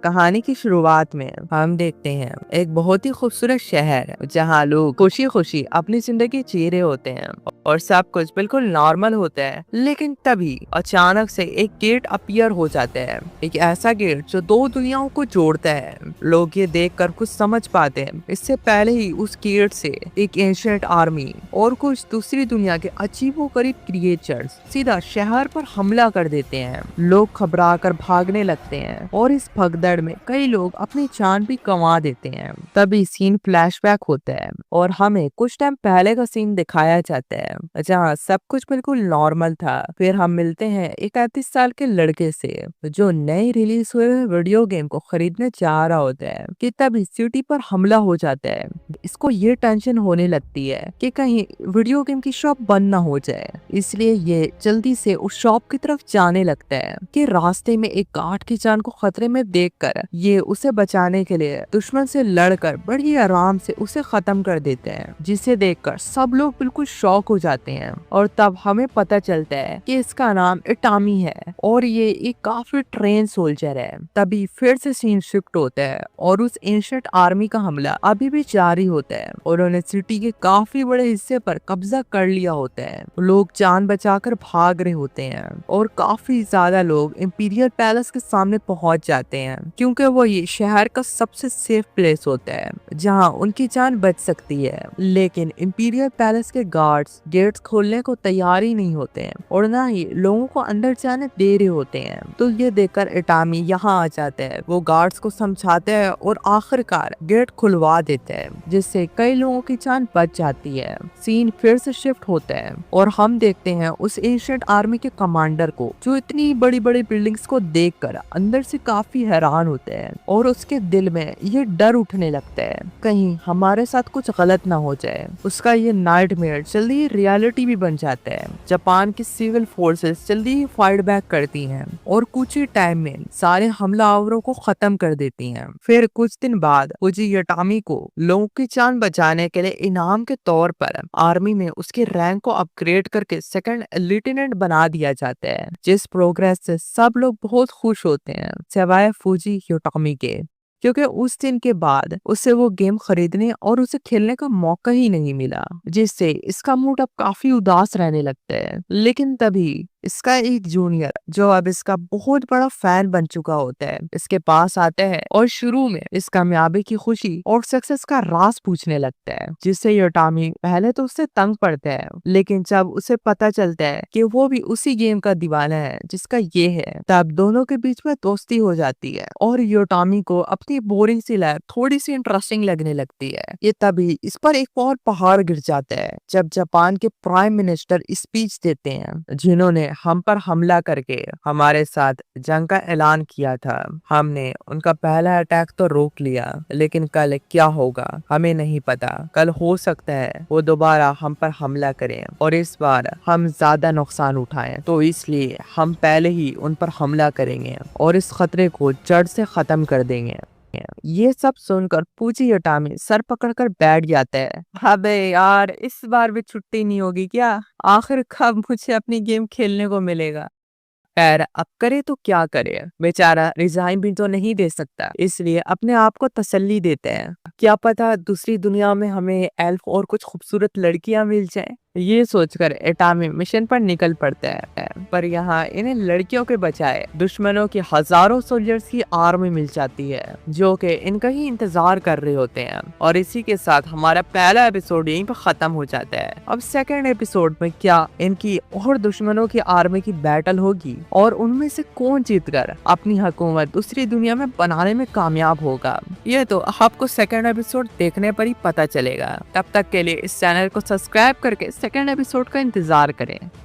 कहानी की शुरुआत में हम देखते हैं एक बहुत ही खूबसूरत शहर जहाँ लोग खुशी खुशी अपनी जिंदगी जी रहे होते हैं और सब कुछ बिल्कुल नॉर्मल होता है। लेकिन तभी अचानक से एक गेट अपीयर हो जाता है, एक ऐसा गेट जो दो दुनियाओं को जोड़ता है। लोग ये देखकर कुछ समझ पाते हैं, इससे पहले ही उस गेट से एक एंशिएंट आर्मी और कुछ दूसरी दुनिया के अजीबोगरीब क्रिएचर्स सीधा शहर पर हमला कर देते हैं। लोग घबरा कर भागने लगते हैं और इस भगदड़ में कई लोग अपनी जान भी गंवा देते हैं। तभी सीन फ्लैशबैक होता है और हमें कुछ टाइम पहले का सीन दिखाया जाता है जहाँ सब कुछ बिल्कुल नॉर्मल था। फिर हम मिलते हैं एक 35 साल के लड़के से जो नए रिलीज हुए वीडियो गेम को खरीदने जा रहा होता है कि तभी सिटी पर हमला हो जाता है। इसको ये टेंशन होने लगती है कि कहीं वीडियो गेम की शॉप बंद ना हो जाए, इसलिए ये जल्दी से उस शॉप की तरफ जाने लगता है कि रास्ते में एक गार्ड की जान को खतरे में देखकर ये उसे बचाने के लिए दुश्मन से लड़कर बड़ी आराम से उसे खत्म कर देते हैं, जिसे देखकर सब लोग बिल्कुल शॉक हो जाते हैं। और तब हमें पता चलता है कि इसका नाम इटामी है और ये एक काफी ट्रेन सोल्जर है। तभी फिर से सीन शिफ्ट होता है और उस एंशिएंट आर्मी का हमला अभी भी जारी होता है और उन्होंने सिटी के काफी बड़े हिस्से पर कब्जा कर लिया होता है। लोग जान बचाकर भाग रहे होते हैं और काफी ज्यादा लोग इंपीरियल पैलेस के सामने पहुंच जाते हैं क्योंकि वो ये शहर का सबसे सेफ प्लेस होता है जहां उनकी जान बच सकती है। लेकिन इंपीरियल पैलेस के गार्ड्स गेट्स खोलने को तैयार ही नहीं होते हैं और ना ही लोगों को अंदर जाने दे रहे होते हैं। तो ये देखकर इटामी यहाँ आ जाते हैं, वो गार्ड्स को समझाते हैं और आखिरकार गेट खुलवा देते हैं, जिससे कई लोगों की जान बच जाती है। सीन फिर से शिफ्ट होता है और हम देखते हैं उस एंशिएंट आर्मी के कमांडर को जो इतनी बड़ी बड़ी बिल्डिंग्स को देखकर अंदर से काफी हैरान होते हैं और उसके दिल में ये डर उठने लगता है कहीं हमारे साथ कुछ गलत ना हो जाए। उसका ये नाइटमेयर जल्दी ही रियलिटी भी बन जाता है। जापान की सिविल फोर्सेस जल्दी ही फाइट बैक करती हैं और कुछ ही टाइम में सारे हमलावरों को खत्म कर देती हैं। फिर कुछ दिन बाद फुजी यटामी को लोगों की जान बचाने के लिए इनाम के तौर पर आर्मी में उसके रैंक को अपग्रेड करके सेकंड लेफ्टिनेंट बना दिया जाता है, जिस प्रोग्रेस से सब लोग बहुत खुश होते हैं सिवाय फुजी योटामी के, क्योंकि उस दिन के बाद उसे वो गेम खरीदने और उसे खेलने का मौका ही नहीं मिला, जिससे इसका मूड अब काफी उदास रहने लगता है। लेकिन तभी इसका एक जूनियर जो अब इसका बहुत बड़ा फैन बन चुका होता है इसके पास आता है और शुरू में इस कामयाबी की खुशी और सक्सेस का राज पूछने लगता है, जिससे योटामी पहले तो उससे तंग पड़ता है। लेकिन जब उसे पता चलता है कि वो भी उसी गेम का दीवाना है जिसका ये है, तब दोनों के बीच में दोस्ती हो जाती है और योटामी को अपनी बोरिंग सी लाइफ थोड़ी सी इंटरेस्टिंग लगने लगती है। ये तभी इस पर एक और पहाड़ गिर जाता है जब जापान के प्राइम मिनिस्टर स्पीच देते हैं, जिन्होंने हम पर हमला करके हमारे साथ जंग का ऐलान किया था। हमने उनका पहला अटैक तो रोक लिया, लेकिन कल क्या होगा हमें नहीं पता। कल हो सकता है वो दोबारा हम पर हमला करें और इस बार हम ज्यादा नुकसान उठाएं, तो इसलिए हम पहले ही उन पर हमला करेंगे और इस खतरे को जड़ से खत्म कर देंगे। ये सब सुनकर फुजी योटामी सर पकड़कर बैठ जाता है। अबे यार, इस बार भी छुट्टी नहीं होगी क्या? आखिर कब मुझे अपनी गेम खेलने को मिलेगा? खैर, अब करे तो क्या करे, बेचारा रिजाइन भी तो नहीं दे सकता, इसलिए अपने आप को तसल्ली देते हैं, क्या पता दूसरी दुनिया में हमें एल्फ और कुछ खूबसूरत लड़कियां मिल जाएं। ये सोचकर इटामी मिशन पर निकल पड़ता है, पर यहाँ इन्हें लड़कियों के बजाय दुश्मनों की हजारों सोल्जर्स की आर्मी मिल जाती है जो कि इनका ही इंतजार कर रहे होते हैं। और इसी के साथ हमारा पहला एपिसोड यहीं पर खत्म हो जाता है। अब सेकंड एपिसोड में क्या इनकी और दुश्मनों की आर्मी की बैटल होगी और उनमें से कौन जीतकर अपनी हुकूमत दूसरी दुनिया में बनाने में कामयाब होगा, ये तो आपको सेकंड एपिसोड देखने पर ही पता चलेगा। तब तक के लिए इस चैनल को सब्सक्राइब करके सेकंड एपिसोड का इंतजार करें।